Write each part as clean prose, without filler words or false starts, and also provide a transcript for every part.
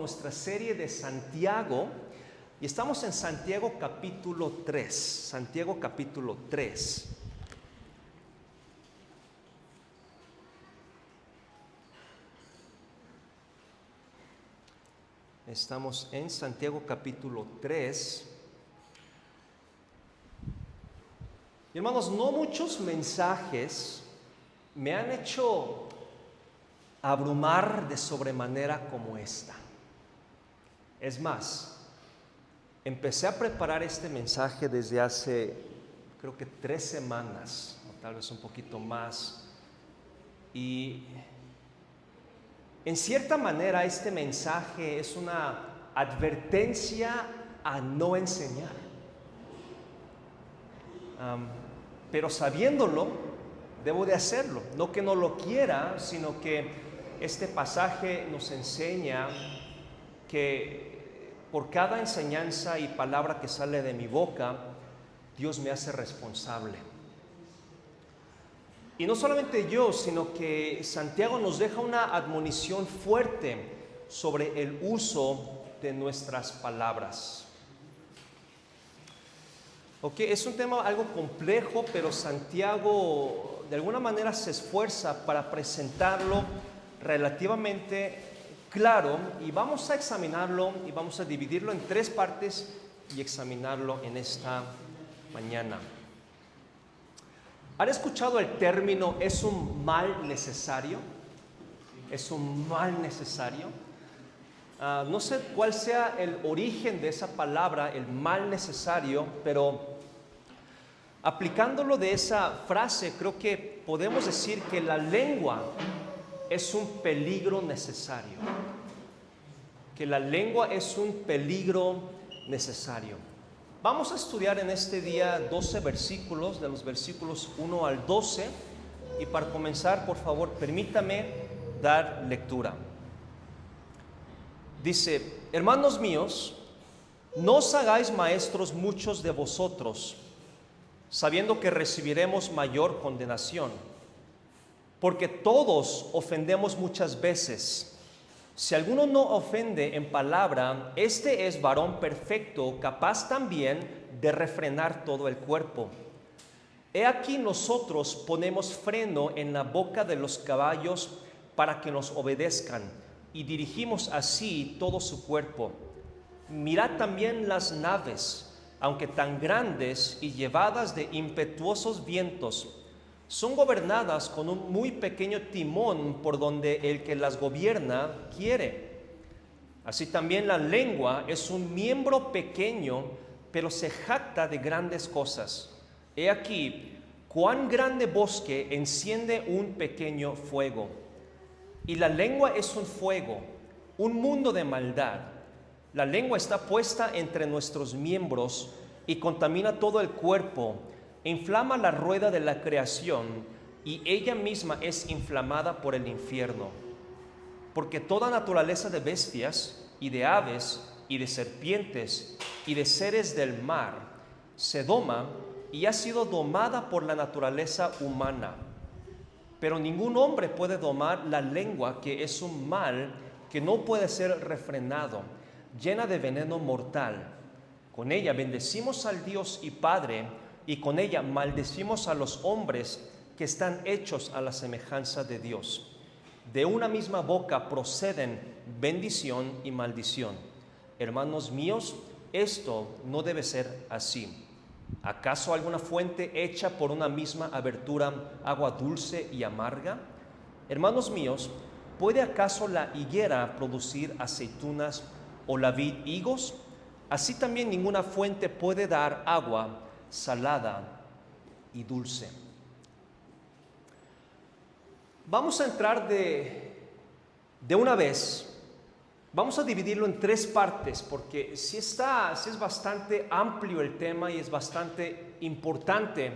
nuestra serie de Santiago y estamos en Santiago capítulo 3. Santiago capítulo 3. Estamos en Santiago capítulo 3. Y hermanos, no muchos mensajes me han hecho abrumar de sobremanera como esta. Es más, empecé a preparar este mensaje desde hace, creo que 3 semanas, o tal vez un poquito más. Y en cierta manera este mensaje es una advertencia a no enseñar. Pero sabiéndolo, debo de hacerlo. No que no lo quiera, sino que este pasaje nos enseña que por cada enseñanza y palabra que sale de mi boca, Dios me hace responsable. Y no solamente yo, sino que Santiago nos deja una admonición fuerte sobre el uso de nuestras palabras. Es un tema algo complejo, pero Santiago de alguna manera se esfuerza para presentarlo relativamente claro, y vamos a examinarlo y vamos a dividirlo en 3 partes y examinarlo en esta mañana. ¿Han escuchado el término "es un mal necesario"? Es un mal necesario. No sé cuál sea el origen de esa palabra, el mal necesario, pero aplicándolo de esa frase, creo que podemos decir que la lengua es un peligro necesario. Que la lengua es un peligro necesario. Vamos a estudiar en este día 12 versículos, de los versículos 1 al 12. Y para comenzar, por favor, permítame dar lectura. Dice: hermanos míos, no os hagáis maestros muchos de vosotros, sabiendo que recibiremos mayor condenación. Porque todos ofendemos muchas veces. Si alguno no ofende en palabra, este es varón perfecto, capaz también de refrenar todo el cuerpo. He aquí nosotros ponemos freno en la boca de los caballos para que nos obedezcan, y dirigimos así todo su cuerpo. Mirad también las naves, aunque tan grandes y llevadas de impetuosos vientos, son gobernadas con un muy pequeño timón por donde el que las gobierna quiere. Así también la lengua es un miembro pequeño, pero se jacta de grandes cosas. He aquí, cuán grande bosque enciende un pequeño fuego. Y la lengua es un fuego, un mundo de maldad. La lengua está puesta entre nuestros miembros y contamina todo el cuerpo. Inflama la rueda de la creación y ella misma es inflamada por el infierno. Porque toda naturaleza de bestias y de aves y de serpientes y de seres del mar se doma y ha sido domada por la naturaleza humana. Pero ningún hombre puede domar la lengua, que es un mal que no puede ser refrenado, llena de veneno mortal. Con ella bendecimos al Dios y Padre, y con ella maldecimos a los hombres que están hechos a la semejanza de Dios. De una misma boca proceden bendición y maldición. Hermanos míos, esto no debe ser así. ¿Acaso alguna fuente hecha por una misma abertura agua dulce y amarga? Hermanos míos, ¿puede acaso la higuera producir aceitunas o la vid higos? Así también ninguna fuente puede dar agua salada y dulce. Vamos a entrar de una vez. Vamos a dividirlo en 3 partes, porque sí es bastante amplio el tema y es bastante importante.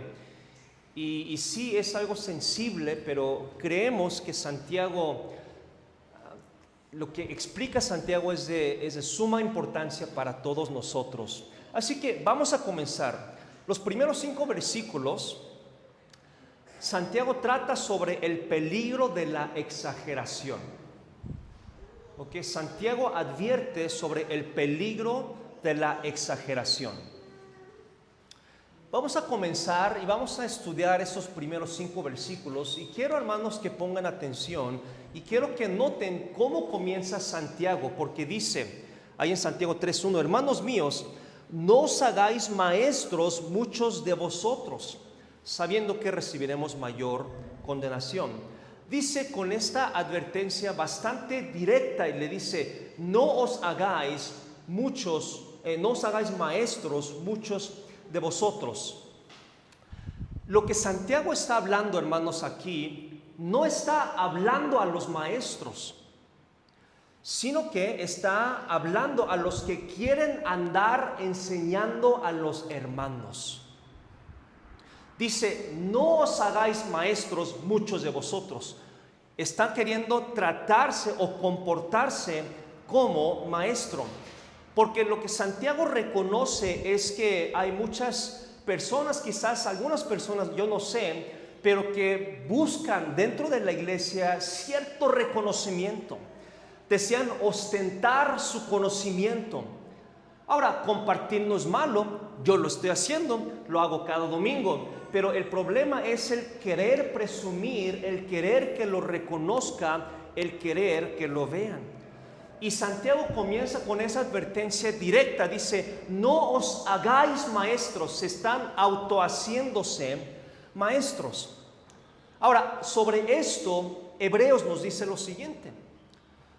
Y sí es algo sensible, pero creemos que Santiago, lo que explica Santiago es de suma importancia para todos nosotros. Así que vamos a comenzar. Los primeros 5 versículos, Santiago trata sobre el peligro de la exageración. ¿ok? Santiago advierte sobre el peligro de la exageración. Vamos a comenzar y vamos a estudiar esos primeros 5 versículos y quiero, hermanos, que pongan atención y quiero que noten cómo comienza Santiago, porque dice ahí en Santiago 3:1: hermanos míos, no os hagáis maestros muchos de vosotros, sabiendo que recibiremos mayor condenación. Dice con esta advertencia bastante directa y le dice: no os hagáis maestros muchos de vosotros. Lo que Santiago está hablando, hermanos, aquí no está hablando a los maestros, sino que está hablando a los que quieren andar enseñando a los hermanos. Dice: no os hagáis maestros muchos de vosotros. Están queriendo tratarse o comportarse como maestro, porque lo que Santiago reconoce es que hay muchas personas, quizás algunas personas, yo no sé, pero que buscan dentro de la iglesia cierto reconocimiento, desean ostentar su conocimiento. Ahora, compartir no es malo, yo lo estoy haciendo, lo hago cada domingo, pero el problema es el querer presumir, el querer que lo reconozca, el querer que lo vean. Y Santiago comienza con esa advertencia directa, dice: no os hagáis maestros. Se están autohaciéndose maestros. Ahora, sobre esto, Hebreos nos dice lo siguiente.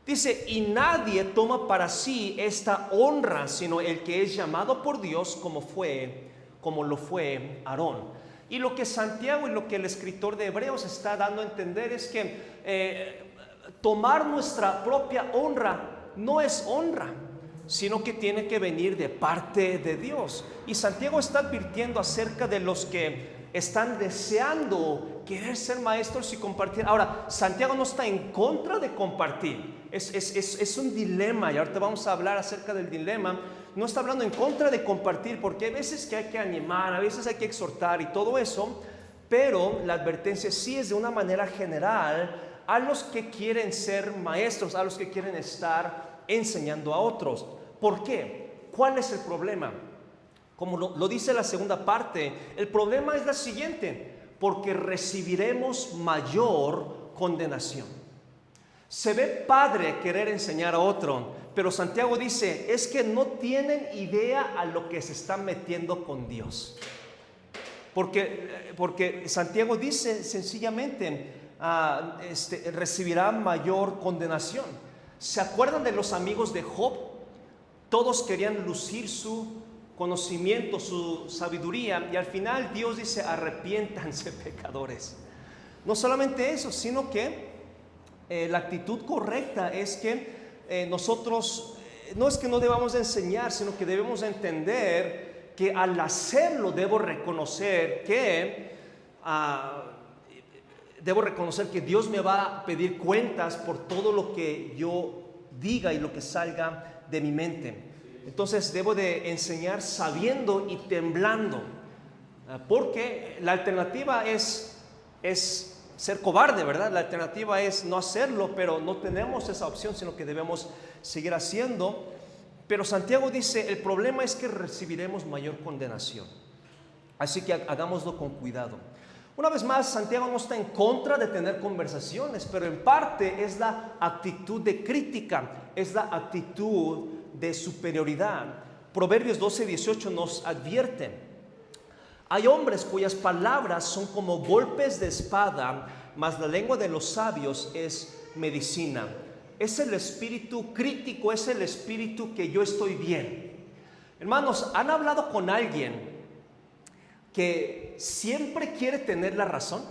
Dice: y nadie toma para sí esta honra, sino el que es llamado por Dios, como lo fue Aarón. Y lo que Santiago y lo que el escritor de Hebreos está dando a entender es que tomar nuestra propia honra no es honra, sino que tiene que venir de parte de Dios. Y Santiago está advirtiendo acerca de los que están deseando querer ser maestros y compartir. Ahora, Santiago no está en contra de compartir. Es un dilema, y ahorita vamos a hablar acerca del dilema. No está hablando en contra de compartir, porque hay veces que hay que animar, a veces hay que exhortar y todo eso, pero la advertencia sí es de una manera general a los que quieren ser maestros, a los que quieren estar enseñando a otros. ¿Por qué? ¿Cuál es el problema? Como lo dice la segunda parte, el problema es la siguiente: porque recibiremos mayor condenación. Se ve padre querer enseñar a otro, pero Santiago dice: es que no tienen idea a lo que se están metiendo con Dios. Porque Santiago dice sencillamente: recibirá mayor condenación. ¿Se acuerdan de los amigos de Job? Todos querían lucir su conocimiento, su sabiduría, y al final Dios dice: arrepiéntanse, pecadores. No solamente eso, sino que la actitud correcta es que nosotros, no es que no debamos de enseñar, sino que debemos entender que al hacerlo debo reconocer que Dios me va a pedir cuentas por todo lo que yo diga y lo que salga de mi mente. Entonces debo de enseñar sabiendo y temblando, porque la alternativa es ser cobarde, ¿verdad? La alternativa es no hacerlo, pero no tenemos esa opción, sino que debemos seguir haciendo. Pero Santiago dice: el problema es que recibiremos mayor condenación, así que hagámoslo con cuidado. Una vez más, Santiago no está en contra de tener conversaciones, pero en parte es la actitud de crítica, es la actitud de superioridad. Proverbios 12:18 nos advierte: hay hombres cuyas palabras son como golpes de espada, mas la lengua de los sabios es medicina. Es el espíritu crítico, es el espíritu que yo estoy bien. Hermanos, ¿han hablado con alguien que siempre quiere tener la razón?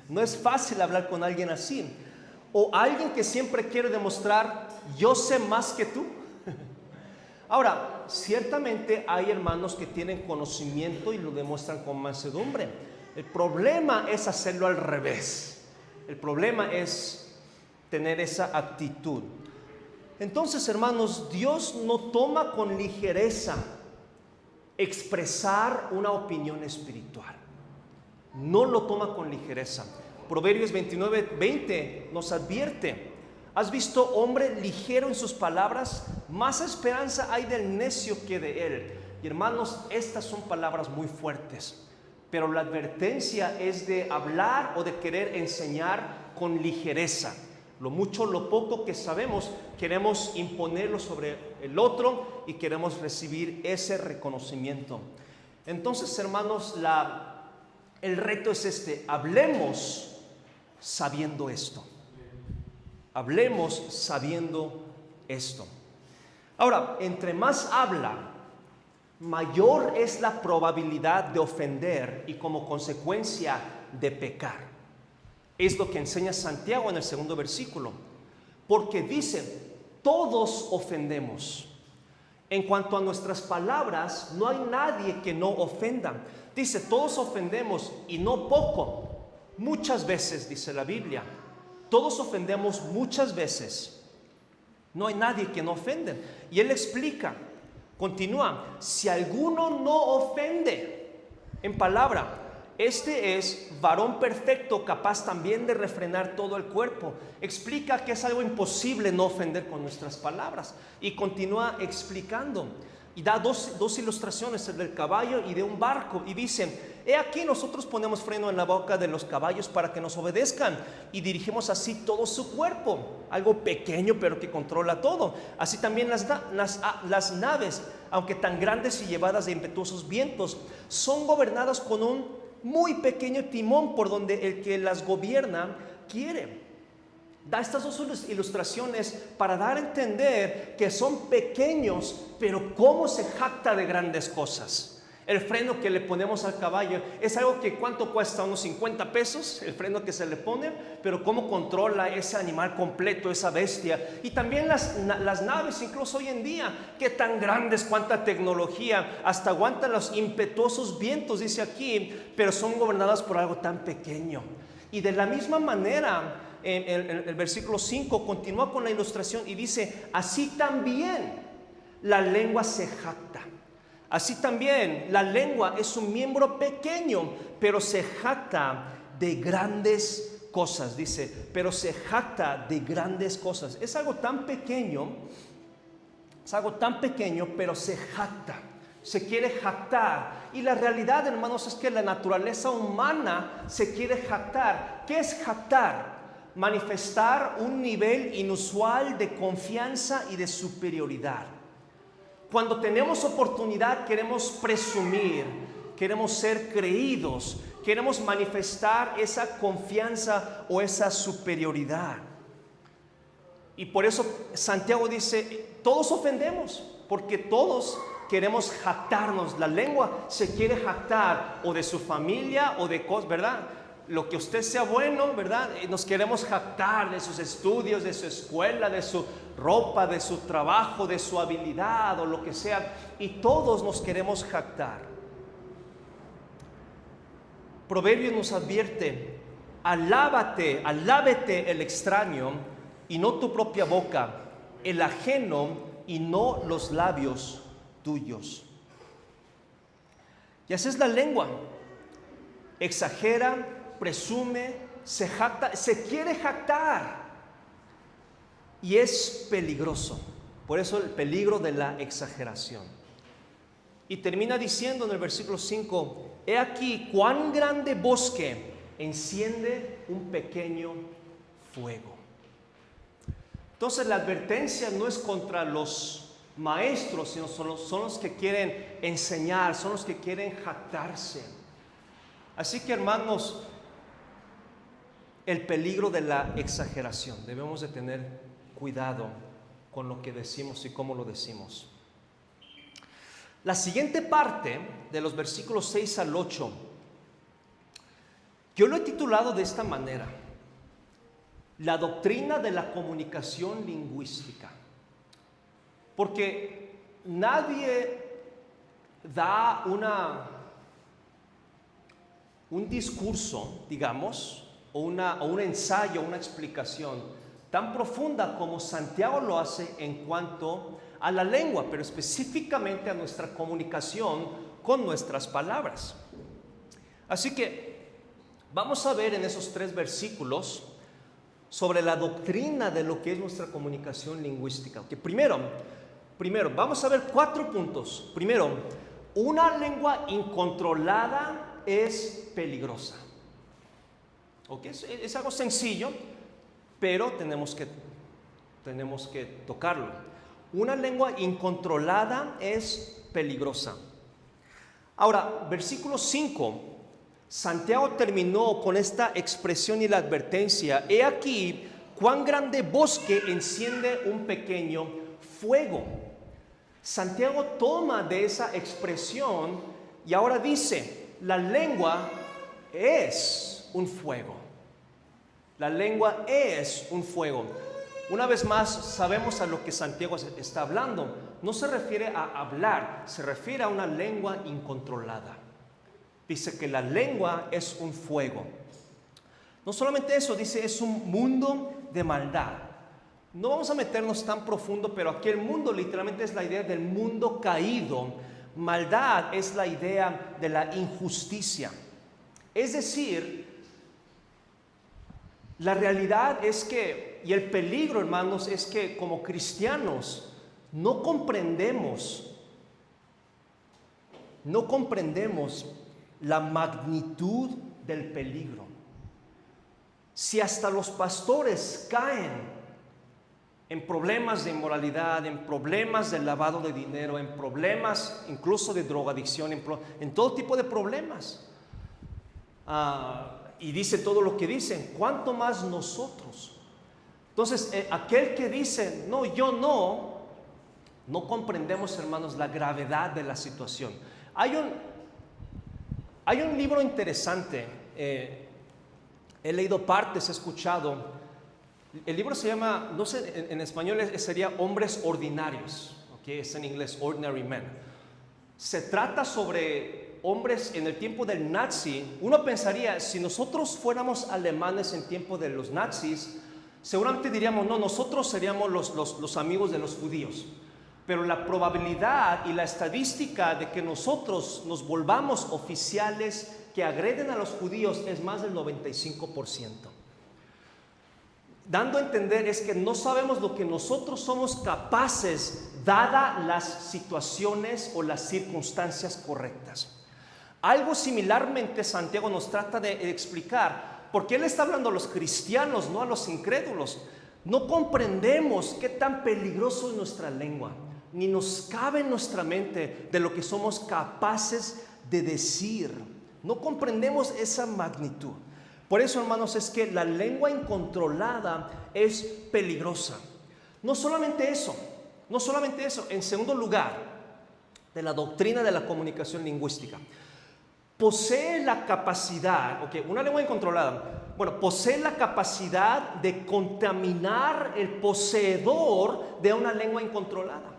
No es fácil hablar con alguien así. O alguien que siempre quiere demostrar: yo sé más que tú. Ahora, ciertamente hay hermanos que tienen conocimiento y lo demuestran con mansedumbre. El problema es hacerlo al revés. El problema es tener esa actitud. Entonces, hermanos, Dios no toma con ligereza expresar una opinión espiritual. No lo toma con ligereza. Proverbios 29:20 nos advierte: ¿Has visto hombre ligero en sus palabras? Más esperanza hay del necio que de él. Y hermanos, estas son palabras muy fuertes, pero la advertencia es de hablar o de querer enseñar con ligereza. Lo mucho, lo poco que sabemos, queremos imponerlo sobre el otro y queremos recibir ese reconocimiento. Entonces, hermanos, el reto es este: hablemos sabiendo esto. Hablemos sabiendo esto. Ahora, entre más habla, mayor es la probabilidad de ofender y como consecuencia de pecar. Es lo que enseña Santiago en el segundo versículo. Porque dice, todos ofendemos. En cuanto a nuestras palabras, no hay nadie que no ofenda. Dice, todos ofendemos y no poco. Muchas veces, dice la Biblia. Todos ofendemos muchas veces. No hay nadie que no ofende. Y él explica, continúa, si alguno no ofende en palabra, este es varón perfecto, capaz también de refrenar todo el cuerpo. Explica que es algo imposible no ofender con nuestras palabras. Y continúa explicando. Y da dos ilustraciones, el del caballo y de un barco. Y dice, he aquí nosotros ponemos freno en la boca de los caballos para que nos obedezcan. Y dirigimos así todo su cuerpo. Algo pequeño pero que controla todo. Así también las naves, aunque tan grandes y llevadas de impetuosos vientos, son gobernadas con un muy pequeño timón por donde el que las gobierna quiere. Da estas dos ilustraciones para dar a entender que son pequeños, pero cómo se jacta de grandes cosas. El freno que le ponemos al caballo es algo que ¿cuánto cuesta? Unos 50 pesos el freno que se le pone, pero cómo controla ese animal completo, esa bestia. Y también las naves, incluso hoy en día, qué tan grandes, cuánta tecnología, hasta aguantan los impetuosos vientos, dice aquí, pero son gobernadas por algo tan pequeño. Y de la misma manera, el versículo 5 continúa con la ilustración y dice, así también la lengua se jacta. Así también la lengua es un miembro pequeño, pero se jacta de grandes cosas. Dice, pero se jacta de grandes cosas. Es algo tan pequeño, pero se jacta. Se quiere jactar. Y la realidad, hermanos, es que la naturaleza humana se quiere jactar. ¿Qué es jactar? Manifestar un nivel inusual de confianza y de superioridad. Cuando tenemos oportunidad queremos presumir, queremos ser creídos, queremos manifestar esa confianza o esa superioridad. Y por eso Santiago dice, todos ofendemos, porque todos queremos jactarnos. La lengua se quiere jactar o de su familia o de cosas, ¿verdad? Lo que usted sea bueno, ¿verdad? Nos queremos jactar de sus estudios, de su escuela, de su ropa, de su trabajo, de su habilidad o lo que sea. Y todos nos queremos jactar. Proverbios nos advierte, alábate el extraño y no tu propia boca, el ajeno y no los labios tuyos. Y así es la lengua. Exagera, presume, se jacta, se quiere jactar. Y es peligroso. Por eso el peligro de la exageración. Y termina diciendo en el versículo 5, he aquí cuán grande bosque enciende un pequeño fuego. Entonces la advertencia no es contra los maestros, sino son los que quieren enseñar, son los que quieren jactarse. Así que, hermanos, el peligro de la exageración. Debemos de tener cuidado con lo que decimos y cómo lo decimos. La siguiente parte de los versículos 6 al 8, yo lo he titulado de esta manera: la doctrina de la comunicación lingüística. Porque nadie da un discurso, digamos, o un ensayo, una explicación tan profunda como Santiago lo hace en cuanto a la lengua, pero específicamente a nuestra comunicación con nuestras palabras. Así que vamos a ver en esos 3 versículos sobre la doctrina de lo que es nuestra comunicación lingüística. Okay, primero, vamos a ver 4 puntos. Primero, una lengua incontrolada es peligrosa. Okay, es algo sencillo, pero tenemos que tocarlo. Una lengua incontrolada es peligrosa. Ahora, versículo 5, Santiago terminó con esta expresión y la advertencia: he aquí cuán grande bosque enciende un pequeño fuego. Santiago toma de esa expresión y ahora dice: la lengua es un fuego. La lengua es un fuego. Una vez más, sabemos a lo que Santiago está hablando. No se refiere a hablar, se refiere a una lengua incontrolada. Dice que la lengua es un fuego. No solamente eso, dice es un mundo de maldad. No vamos a meternos tan profundo, pero aquí el mundo literalmente es la idea del mundo caído. Maldad es la idea de la injusticia. Es decir, la realidad es que, y el peligro, hermanos, es que como cristianos no comprendemos la magnitud del peligro. Si hasta los pastores caen en problemas de inmoralidad, en problemas de lavado de dinero, en problemas incluso de drogadicción, en todo tipo de problemas, y dice todo lo que dicen, ¿cuánto más nosotros? Entonces, aquel que dice, no, yo no comprendemos, hermanos, la gravedad de la situación. Hay un libro interesante, he leído partes, he escuchado. El libro se llama, no sé, en español sería Hombres Ordinarios, ¿okay? Es en inglés Ordinary Men. Se trata sobre hombres en el tiempo del nazi. Uno pensaría, si nosotros fuéramos alemanes en tiempo de los nazis, seguramente diríamos, no, nosotros seríamos los amigos de los judíos. Pero la probabilidad y la estadística de que nosotros nos volvamos oficiales que agreden a los judíos es más del 95%. Dando a entender es que no sabemos lo que nosotros somos capaces, dadas las situaciones o las circunstancias correctas. Algo similarmente Santiago nos trata de explicar, porque él está hablando a los cristianos, no a los incrédulos. No comprendemos qué tan peligroso es nuestra lengua, ni nos cabe en nuestra mente de lo que somos capaces de decir. No comprendemos esa magnitud. Por eso, hermanos, es que la lengua incontrolada es peligrosa. No solamente eso. En segundo lugar, de la doctrina de la comunicación lingüística, posee la capacidad, una lengua incontrolada, posee la capacidad de contaminar el poseedor de una lengua incontrolada.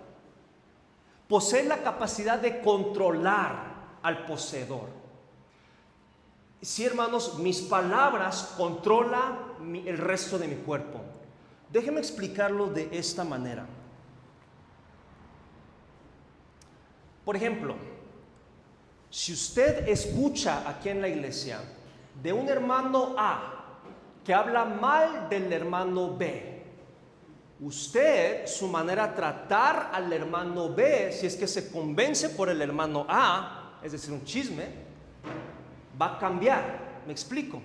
Posee la capacidad de controlar al poseedor. Sí, hermanos, mis palabras controlan el resto de mi cuerpo. Déjeme explicarlo de esta manera. Por ejemplo, si usted escucha aquí en la iglesia de un hermano A que habla mal del hermano B, usted, su manera de tratar al hermano B, si es que se convence por el hermano A, es decir, un chisme, va a cambiar. ¿Me explico?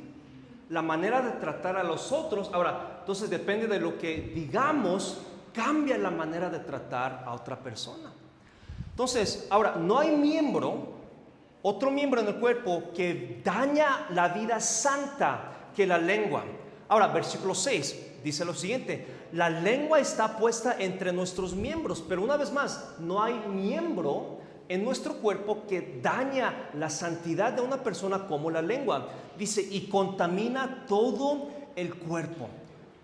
La manera de tratar a los otros. Ahora, entonces depende de lo que digamos, cambia la manera de tratar a otra persona. Entonces, ahora, no hay otro miembro en el cuerpo que daña la vida santa que la lengua. Ahora, versículo 6 dice lo siguiente: la lengua está puesta entre nuestros miembros, pero una vez más, no hay miembro en nuestro cuerpo que daña la santidad de una persona como la lengua. Dice, y contamina todo el cuerpo.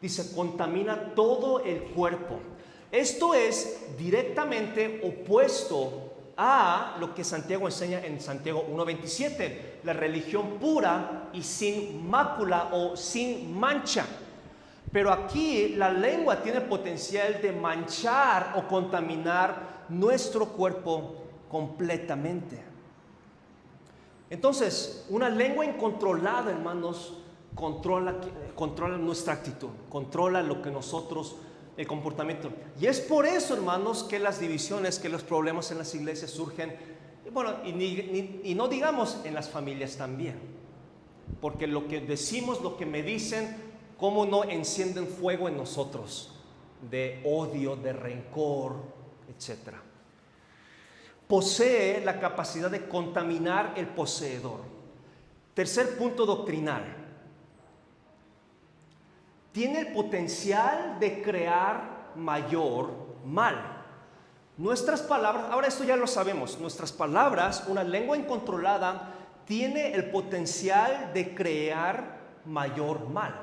Dice, contamina todo el cuerpo. Esto es directamente opuesto a lo que Santiago enseña en Santiago 1:27, la religión pura y sin mácula o sin mancha. Pero aquí la lengua tiene potencial de manchar o contaminar nuestro cuerpo completamente. Entonces, una lengua incontrolada, hermanos, controla nuestra actitud, controla lo que nosotros, el comportamiento. Y es por eso, hermanos, que las divisiones, que los problemas en las iglesias surgen, bueno, y no digamos en las familias también, porque lo que decimos, lo que me dicen, cómo no encienden fuego en nosotros, de odio, de rencor, etc. Posee la capacidad de contaminar el poseedor. Tercer punto doctrinal. Tiene el potencial de crear mayor mal. Nuestras palabras, ahora esto ya lo sabemos, nuestras palabras, una lengua incontrolada, tiene el potencial de crear mayor mal.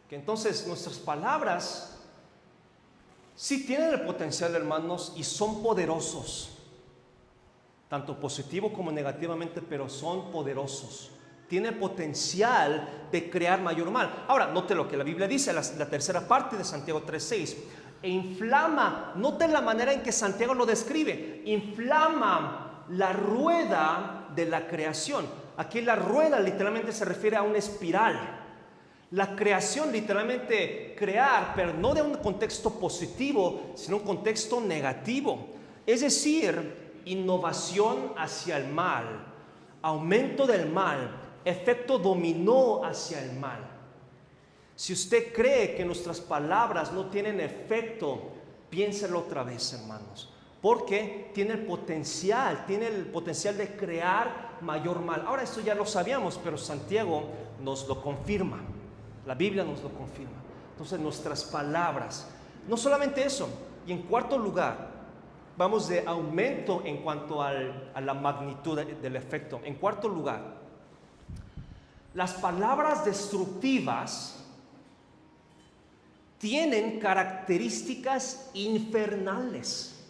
Que entonces nuestras palabras sí tienen el potencial, hermanos, y son poderosos, tanto positivo como negativamente, pero son poderosos. Tiene el potencial de crear mayor mal. Ahora, note lo que la Biblia dice, la tercera parte de Santiago 3:6. E inflama, note la manera en que Santiago lo describe, inflama la rueda de la creación. Aquí la rueda literalmente se refiere a una espiral. La creación, literalmente crear, pero no de un contexto positivo, sino un contexto negativo. Es decir, innovación hacia el mal, aumento del mal, efecto dominó hacia el mal. Si usted cree que nuestras palabras no tienen efecto, piénselo otra vez, hermanos, porque tiene el potencial de crear mayor mal. Ahora, esto ya lo sabíamos, pero Santiago nos lo confirma. La Biblia nos lo confirma. Entonces, nuestras palabras, no solamente eso, y en cuarto lugar, vamos de aumento en cuanto a la magnitud del efecto. En cuarto lugar, las palabras destructivas tienen características infernales.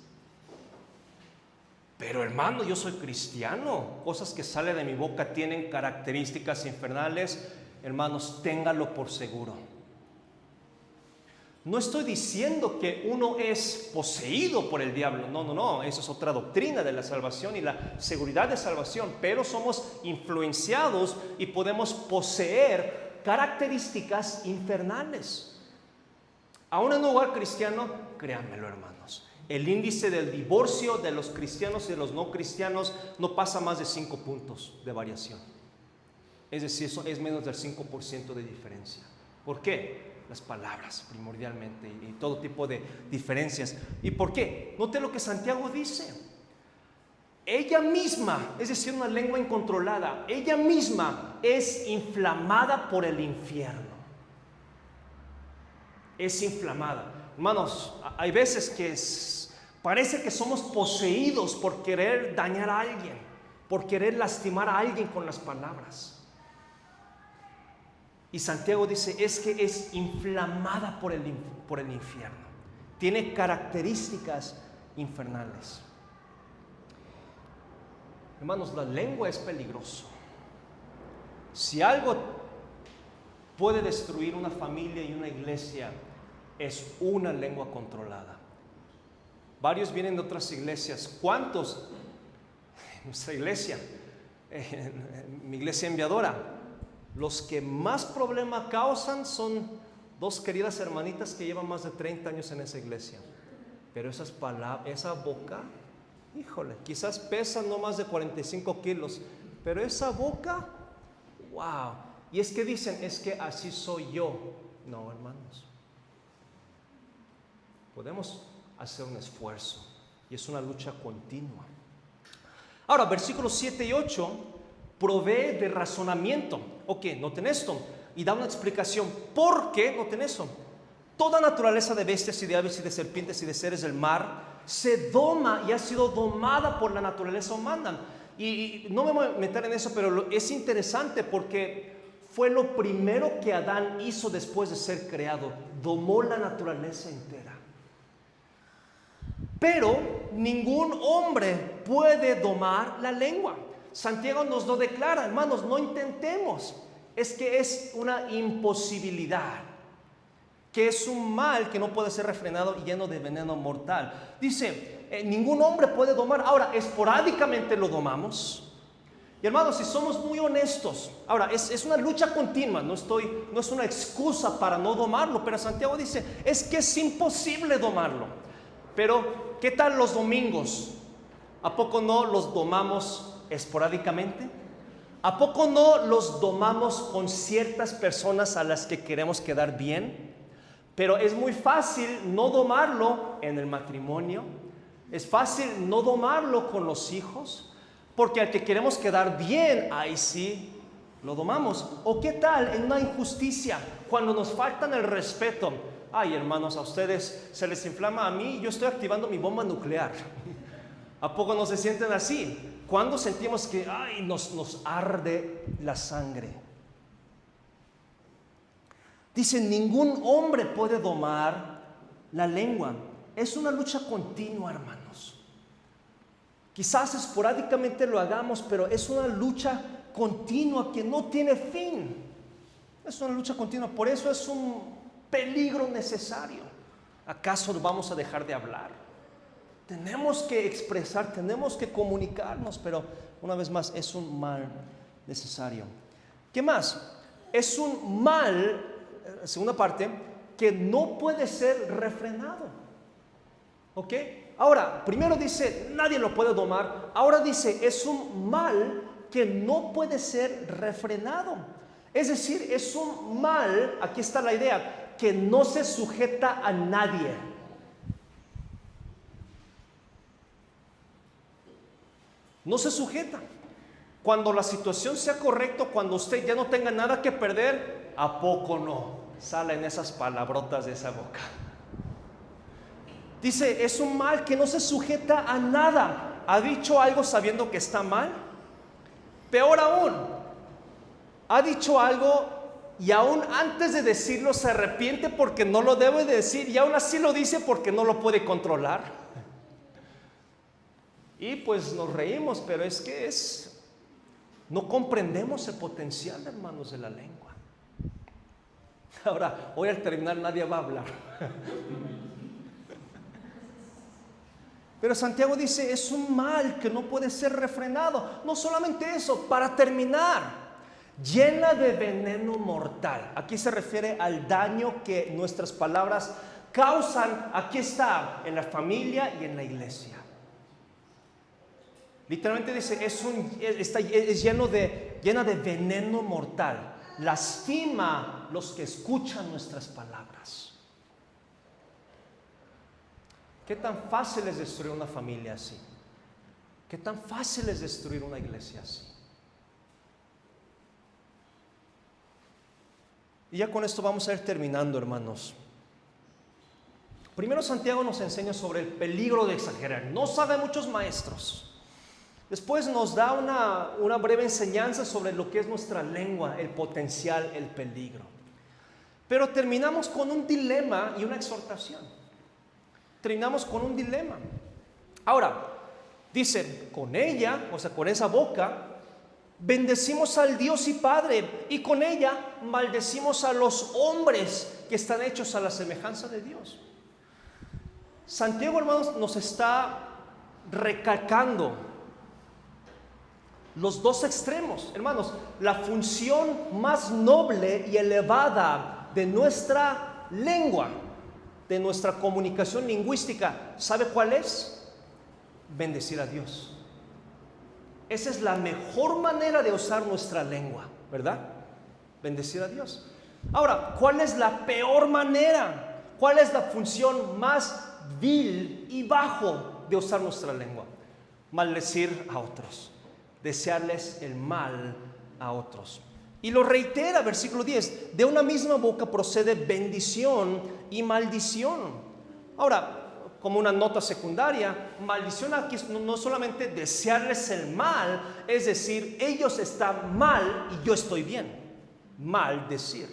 Pero hermano, yo soy cristiano, cosas que salen de mi boca tienen características infernales. Hermanos, téngalo por seguro. No estoy diciendo que uno es poseído por el diablo, no, eso es otra doctrina de la salvación y la seguridad de salvación, pero somos influenciados y podemos poseer características infernales. Aún en un hogar cristiano, créanmelo, hermanos, el índice del divorcio de los cristianos y de los no cristianos no pasa más de 5 puntos de variación. Es decir, eso es menos del 5% de diferencia. ¿Por qué? Las palabras, primordialmente, y todo tipo de diferencias. ¿Y por qué? Note lo que Santiago dice. Ella misma, es decir, una lengua incontrolada, ella misma es inflamada por el infierno. Es inflamada. Hermanos, hay veces que parece que somos poseídos por querer dañar a alguien, por querer lastimar a alguien con las palabras. Y Santiago dice, es que es inflamada por el infierno. Tiene características infernales. Hermanos, la lengua es peligroso. Si algo puede destruir una familia y una iglesia, es una lengua controlada. Varios vienen de otras iglesias. ¿Cuántos? En nuestra iglesia, en mi iglesia enviadora, los que más problema causan son 2 queridas hermanitas que llevan más de 30 años en esa iglesia. Pero esas palabras, esa boca, híjole, quizás pesan no más de 45 kilos, pero esa boca, wow. Y es que dicen, es que así soy yo. No, hermanos. Podemos hacer un esfuerzo y es una lucha continua. Ahora, versículos 7 y 8 provee de razonamiento. Ok, noten esto y da una explicación. ¿Por qué? Noten eso. Toda naturaleza de bestias y de aves y de serpientes y de seres del mar se doma y ha sido domada por la naturaleza humana. Y no me voy a meter en eso, pero es interesante porque fue lo primero que Adán hizo después de ser creado. Domó la naturaleza entera. Pero ningún hombre puede domar la lengua. Santiago nos lo declara, hermanos, no intentemos. Es que es una imposibilidad, que es un mal que no puede ser refrenado y lleno de veneno mortal. Dice, ningún hombre puede domar. Ahora, esporádicamente lo domamos. Y hermanos, si somos muy honestos, ahora es una lucha continua, no es una excusa para no domarlo, pero Santiago dice, es que es imposible domarlo. Pero, ¿qué tal los domingos? ¿A poco no los domamos esporádicamente? ¿A poco no los domamos con ciertas personas a las que queremos quedar bien? Pero es muy fácil no domarlo en el matrimonio, es fácil no domarlo con los hijos, porque al que queremos quedar bien, ahí sí lo domamos. ¿O qué tal en una injusticia, cuando nos faltan el respeto? Ay, hermanos, a ustedes se les inflama, a mí yo estoy activando mi bomba nuclear. ¿A poco no se sienten así? Cuando sentimos que ay, nos arde la sangre. Dice, ningún hombre puede domar la lengua. Es una lucha continua, hermanos. Quizás esporádicamente lo hagamos, pero es una lucha continua que no tiene fin. Es una lucha continua, por eso es un peligro necesario. ¿Acaso vamos a dejar de hablar? Tenemos que expresar, tenemos que comunicarnos, pero una vez más es un mal necesario. ¿Qué más? Es un mal, segunda parte, que no puede ser refrenado. ¿Ok? Ahora, primero dice, nadie lo puede domar. Ahora dice, es un mal que no puede ser refrenado. Es decir, es un mal, aquí está la idea, que no se sujeta a nadie. No se sujeta. Cuando la situación sea correcta, cuando usted ya no tenga nada que perder, ¿a poco no? Salen esas palabrotas de esa boca. Dice, es un mal que no se sujeta a nada. ¿Ha dicho algo sabiendo que está mal? Peor aún, ha dicho algo y aún antes de decirlo se arrepiente porque no lo debe de decir y aún así lo dice porque no lo puede controlar. Y pues nos reímos, pero es que no comprendemos el potencial, hermanos, de la lengua. Ahora, hoy al terminar nadie va a hablar. Pero Santiago dice, es un mal que no puede ser refrenado. No solamente eso, para terminar, llena de veneno mortal. Aquí se refiere al daño que nuestras palabras causan, aquí está, en la familia y en la iglesia. Literalmente dice, es llena de veneno mortal. Lastima los que escuchan nuestras palabras. ¿Qué tan fácil es destruir una familia así? ¿Qué tan fácil es destruir una iglesia así? Y ya con esto vamos a ir terminando, hermanos. Primero Santiago nos enseña sobre el peligro de exagerar. No sabe muchos maestros. Después nos da una breve enseñanza sobre lo que es nuestra lengua, el potencial, el peligro. Pero terminamos con un dilema y una exhortación. Terminamos con un dilema. Ahora, dice, con ella, o sea, con esa boca, bendecimos al Dios y Padre, y con ella maldecimos a los hombres que están hechos a la semejanza de Dios. Santiago, hermanos, nos está recalcando los dos extremos. Hermanos, la función más noble y elevada de nuestra lengua, de nuestra comunicación lingüística, ¿sabe cuál es? Bendecir a Dios. Esa es la mejor manera de usar nuestra lengua, ¿verdad? Bendecir a Dios. Ahora, ¿cuál es la peor manera? ¿Cuál es la función más vil y bajo de usar nuestra lengua? Maldecir a otros, desearles el mal a otros. Y lo reitera, versículo 10, de una misma boca procede bendición y maldición. Ahora, como una nota secundaria, maldición aquí no solamente desearles el mal, es decir, ellos están mal y yo estoy bien. Maldecir.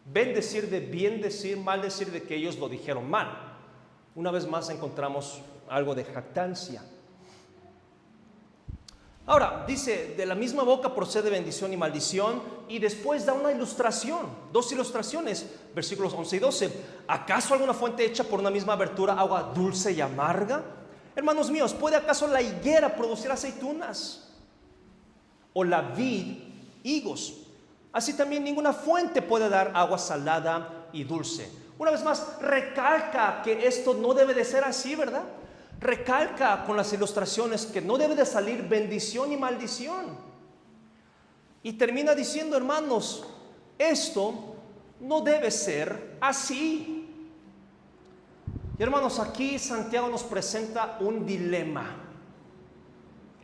Bendecir de bien decir, maldecir de que ellos lo dijeron mal. Una vez más encontramos algo de jactancia. Ahora, dice, de la misma boca procede bendición y maldición, y después da una ilustración, dos ilustraciones, versículos 11 y 12. ¿Acaso alguna fuente hecha por una misma abertura, agua dulce y amarga? Hermanos míos, ¿puede acaso la higuera producir aceitunas? o la vid higos. Así también ninguna fuente puede dar agua salada y dulce. Una vez más, recalca que esto no debe de ser así, ¿verdad? Recalca con las ilustraciones que no debe de salir bendición y maldición. Y termina diciendo, hermanos, esto no debe ser así. Y hermanos, aquí Santiago nos presenta un dilema.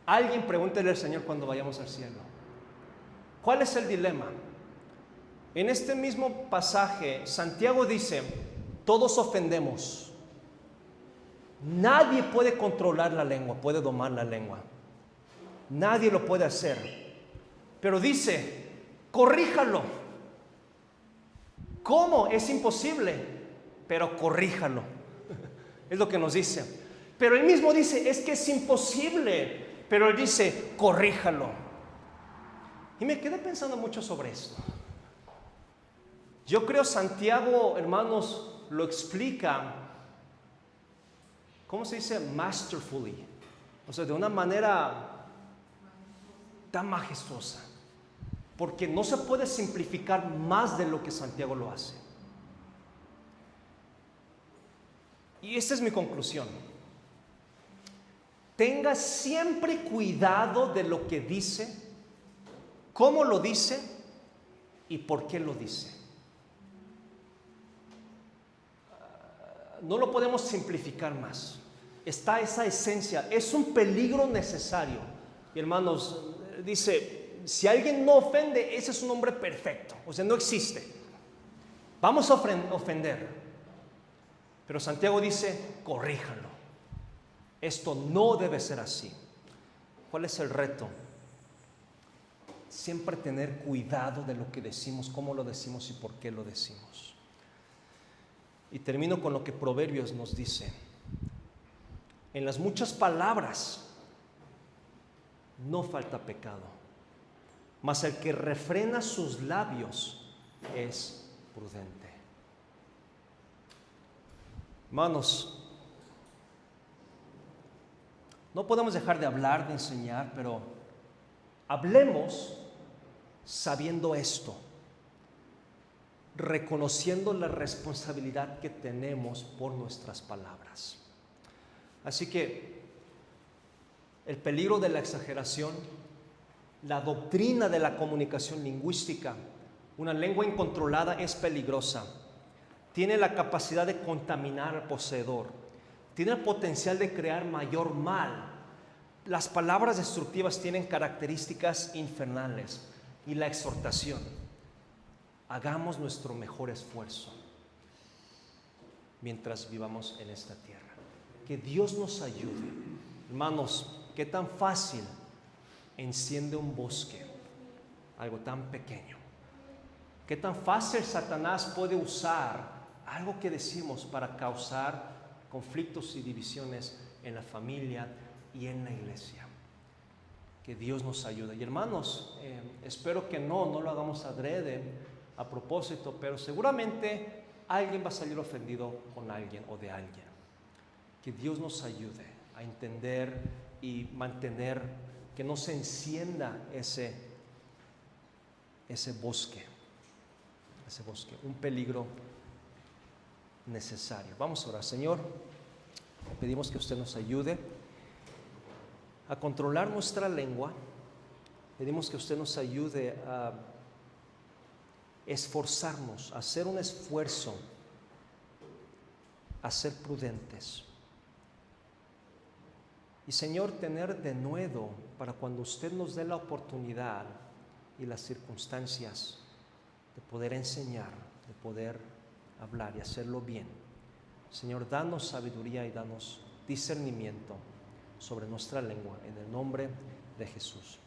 Alguien pregúntele al Señor cuando vayamos al cielo. ¿Cuál es el dilema? En este mismo pasaje, Santiago dice, todos ofendemos. Nadie puede controlar la lengua, puede domar la lengua. Nadie lo puede hacer. Pero dice, corríjalo. ¿Cómo? Es imposible, pero corríjalo. Es lo que nos dice. Pero él mismo dice, es que es imposible, pero él dice, corríjalo. Y me quedé pensando mucho sobre esto. Yo creo Santiago, hermanos, lo explica, ¿cómo se dice? Masterfully. O sea, de una manera tan majestuosa. Porque no se puede simplificar más de lo que Santiago lo hace. Y esta es mi conclusión. Tenga siempre cuidado de lo que dice, cómo lo dice y por qué lo dice. No lo podemos simplificar más. Está esa esencia, es un peligro necesario. Y hermanos, dice, si alguien no ofende, ese es un hombre perfecto. O sea, no existe. Vamos a ofender. Pero Santiago dice, corríjalo. Esto no debe ser así. ¿Cuál es el reto? Siempre tener cuidado de lo que decimos, cómo lo decimos y por qué lo decimos. Y termino con lo que Proverbios nos dice. En las muchas palabras no falta pecado, mas el que refrena sus labios es prudente. Hermanos, no podemos dejar de hablar, de enseñar, pero hablemos sabiendo esto, reconociendo la responsabilidad que tenemos por nuestras palabras. Así que el peligro de la exageración, la doctrina de la comunicación lingüística, una lengua incontrolada es peligrosa. Tiene la capacidad de contaminar al poseedor, tiene el potencial de crear mayor mal. Las palabras destructivas tienen características infernales. Y la exhortación, hagamos nuestro mejor esfuerzo mientras vivamos en esta tierra. Que Dios nos ayude. Hermanos, qué tan fácil enciende un bosque, algo tan pequeño. Qué tan fácil Satanás puede usar algo que decimos para causar conflictos y divisiones en la familia y en la iglesia. Que Dios nos ayude. Y hermanos, espero que no lo hagamos adrede, a propósito, pero seguramente alguien va a salir ofendido con alguien o de alguien. Que Dios nos ayude a entender y mantener, que no se encienda ese bosque, un peligro necesario. Vamos a orar. Señor, pedimos que usted nos ayude a controlar nuestra lengua. Pedimos que usted nos ayude a esforzarnos, a hacer un esfuerzo, a ser prudentes. Y Señor, tener denuedo para cuando usted nos dé la oportunidad y las circunstancias de poder enseñar, de poder hablar y hacerlo bien. Señor, danos sabiduría y danos discernimiento sobre nuestra lengua, en el nombre de Jesús.